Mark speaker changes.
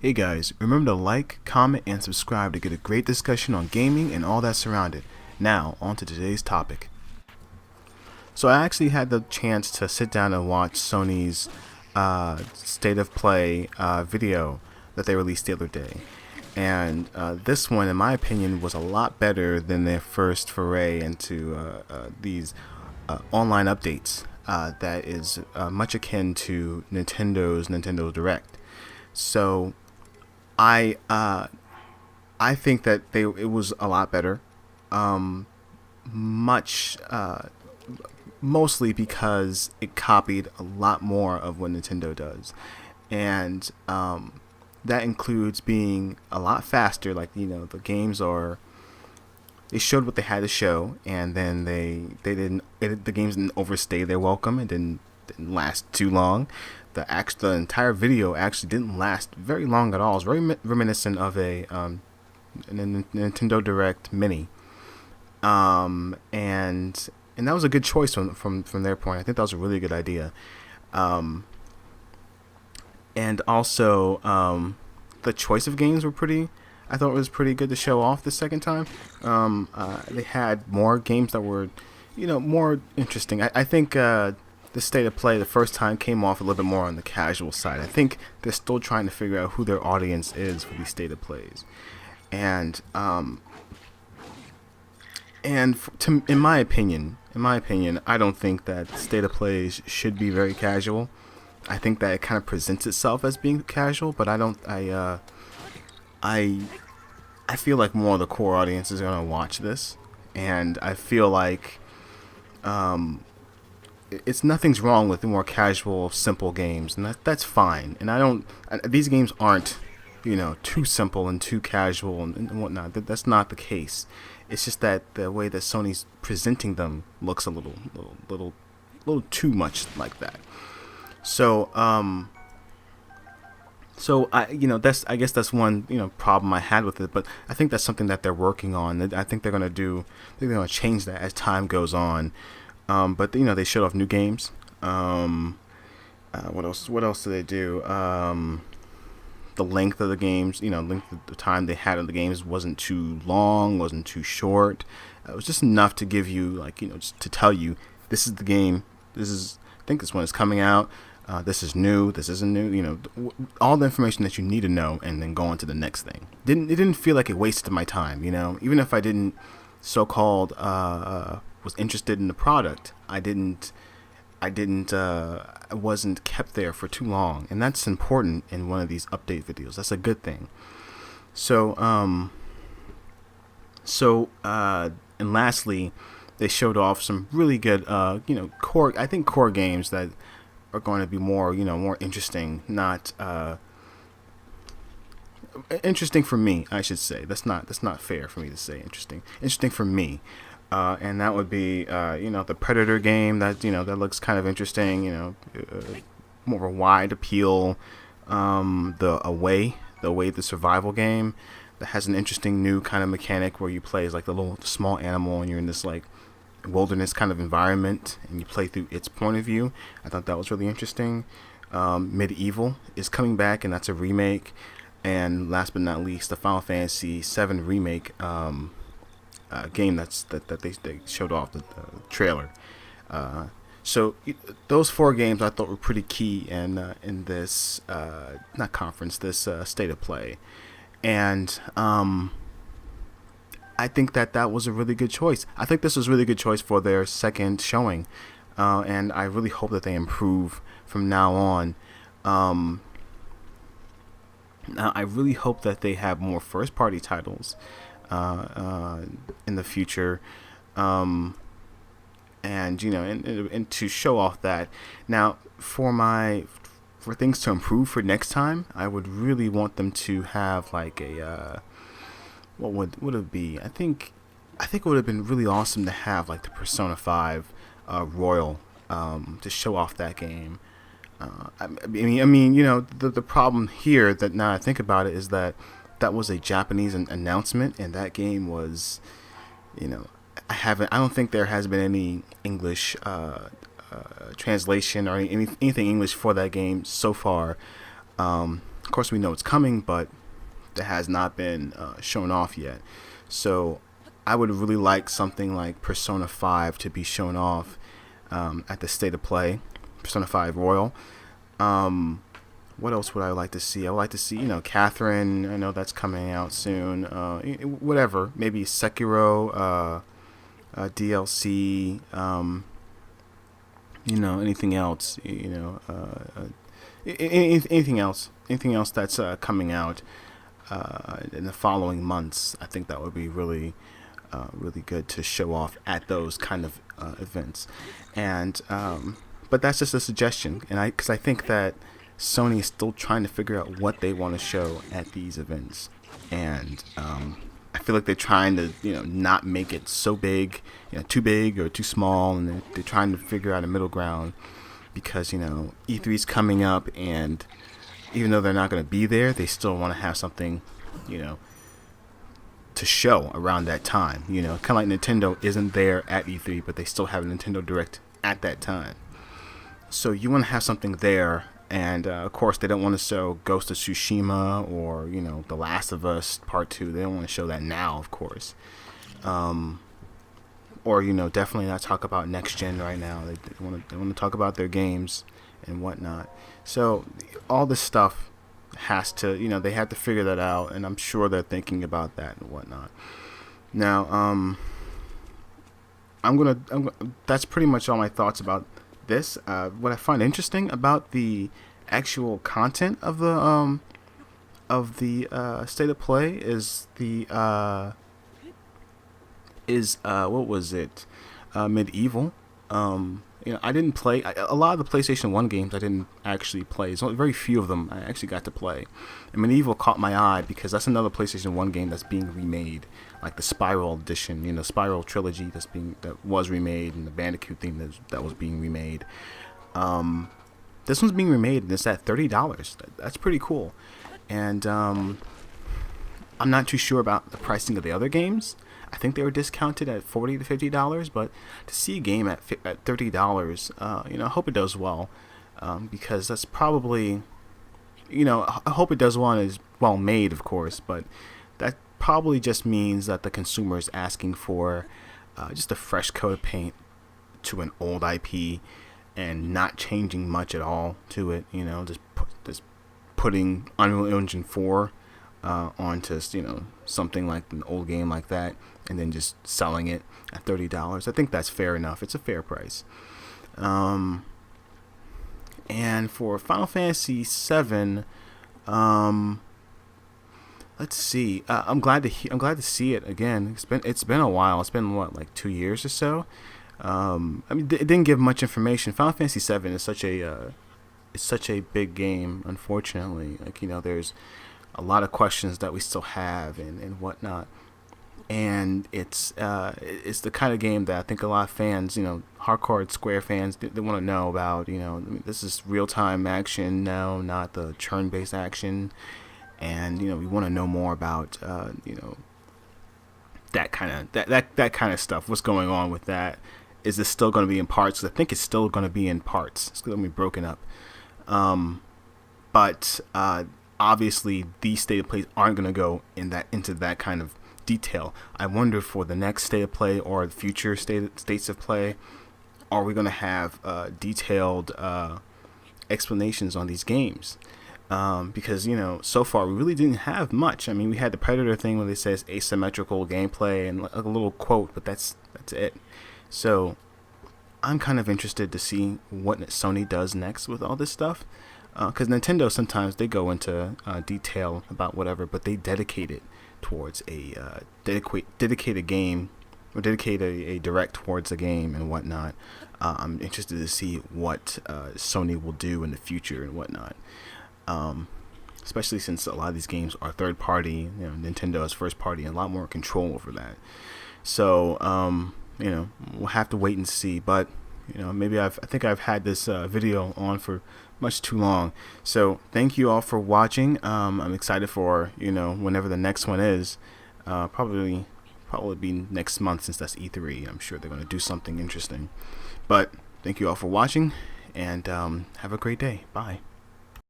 Speaker 1: Hey guys, remember to like, comment, and subscribe to get a great discussion on gaming and all that surrounded. Now, on to today's topic. So I actually had the chance to sit down and watch Sony's state of play video that they released the other day. And this one, in my opinion, was a lot better than their first foray into these online updates that is much akin to Nintendo's Nintendo Direct. So I think that it was a lot better. Much mostly because it copied a lot more of what Nintendo does, and that includes being a lot faster. Like the games are. They showed what they had to show, and then the games didn't overstay their welcome. It didn't last too long. The entire video actually didn't last very long at all. It's very reminiscent of a Nintendo Direct Mini, and that was a good choice from their point. I think that was a really good idea, and also the choice of games were pretty. I thought it was pretty good to show off the second time. They had more games that were, more interesting. I think the state of play the first time came off a little bit more on the casual side. I think they're still trying to figure out who their audience is for these state of plays, and in my opinion, I don't think that state of plays should be very casual. I think that it kind of presents itself as being casual, but I don't. I feel like more of the core audience is gonna watch this, and I feel like it's nothing's wrong with the more casual, simple games, and that's fine. And I don't. These games aren't, too simple and too casual and whatnot. That's not the case. It's just that the way that Sony's presenting them looks a little too much like that. So, I guess that's one problem I had with it, but I think that's something that they're working on. I think they're gonna change that as time goes on. But they showed off new games. What else? What else did they do? The length of the games, length of the time they had of the games wasn't too long, wasn't too short. It was just enough to give you, just to tell you, this is the game. I think this one is coming out. This is new. This isn't new. All the information that you need to know, and then go on to the next thing. It didn't feel like it wasted my time. Even if I didn't so-called was interested in the product, I wasn't kept there for too long, and that's important in one of these update videos. That's a good thing. So, and lastly, they showed off some really good, core games that are going to be more, more interesting. Not interesting for me, I should say. That's not fair for me to say interesting. Interesting for me. And that would be, the Predator game that looks kind of interesting. More of a wide appeal. The Away, the survival game that has an interesting new kind of mechanic where you play as like the little small animal and you're in this like wilderness kind of environment and you play through its point of view. I thought that was really interesting. Medieval is coming back, and that's a remake. And last but not least, the Final Fantasy VII remake. Game that they showed off the trailer. So those four games I thought were pretty key in this not conference, this state of play, and I think that was a really good choice. I think this was a really good choice for their second showing, and I really hope that they improve from now on. Now I really hope that they have more first party titles in the future, and and to show off that. Now for things to improve for next time, I would really want them to have like a what would it be? I think it would have been really awesome to have like the Persona 5 Royal to show off that game. The problem here that now I think about it is that was a Japanese announcement, and that game was, I don't think there has been any English translation or anything English for that game so far. Of course, we know it's coming, but that has not been shown off yet. So I would really like something like Persona 5 to be shown off at the State of Play, Persona 5 Royal. What else would I like to see? I would like to see, Catherine. I know that's coming out soon. Whatever, maybe Sekiro, DLC. Anything else. Anything else that's coming out in the following months. I think that would be really good to show off at those kind of events. And but that's just a suggestion, and because I think that Sony is still trying to figure out what they want to show at these events, and I feel like they're trying to not make it so big, too big or too small, and they're trying to figure out a middle ground, because E3 is coming up, and even though they're not going to be there, they still want to have something to show around that time. Kind of like Nintendo isn't there at E3, but they still have a Nintendo Direct at that time. So you want to have something there, and of course they don't want to show Ghost of Tsushima or The Last of Us Part 2. They don't want to show that now, of course. Or definitely not talk about next gen right now. They want to talk about their games and whatnot. So all this stuff has to, they have to figure that out, and I'm sure they're thinking about that and whatnot. Now, that's pretty much all my thoughts about this. What I find interesting about the actual content of the State of Play is what was it? Medieval. I didn't play a lot of the PlayStation 1 games. I didn't actually play. There's only very few of them I actually got to play. And Medieval caught my eye because that's another PlayStation 1 game that's being remade, like the Spiral edition, Spiral trilogy that was remade, and the Bandicoot thing that was being remade. This one's being remade, and it's at $30. That's pretty cool. And I'm not too sure about the pricing of the other games. I think they were discounted at $40 to $50, but to see a game at $30, I hope it does well, because that's probably, I hope it does well and is well made, of course, but that probably just means that the consumer is asking for just a fresh coat of paint to an old IP and not changing much at all to it, just putting Unreal Engine 4 onto something like an old game like that, and then just selling it at $30. I think that's fair enough. It's a fair price. And for Final Fantasy VII, let's see. I'm glad to see it again. It's been a while. It's been like 2 years or so. It didn't give much information. Final Fantasy VII is such a big game. Unfortunately, there's a lot of questions that we still have and whatnot. And it's the kind of game that I think a lot of fans, hardcore Square fans, they want to know about. This is real-time action, no, not the turn-based action. And we want to know more about that kind of stuff. What's going on with that? Is this still going to be in parts? 'Cause I think it's still going to be in parts. It's going to be broken up. But obviously, these State of Plays aren't going to go into that kind of detail. I wonder for the next State of Play or the future states of play, are we going to have detailed explanations on these games? Because so far we really didn't have much. I mean, we had the Predator thing where they says asymmetrical gameplay and a little quote, but that's it. So I'm kind of interested to see what Sony does next with all this stuff. Because Nintendo, sometimes they go into detail about whatever, but they dedicate it towards a dedicate a game, or dedicate a direct towards a game and whatnot. I'm interested to see what Sony will do in the future and whatnot. Especially since a lot of these games are third party, Nintendo is first party, and a lot more control over that. So we'll have to wait and see. But maybe I think I've had this video on for much too long. So thank you all for watching. I'm excited for whenever the next one is. Probably be next month, since that's E3. I'm sure they're going to do something interesting. But thank you all for watching, and have a great day. Bye.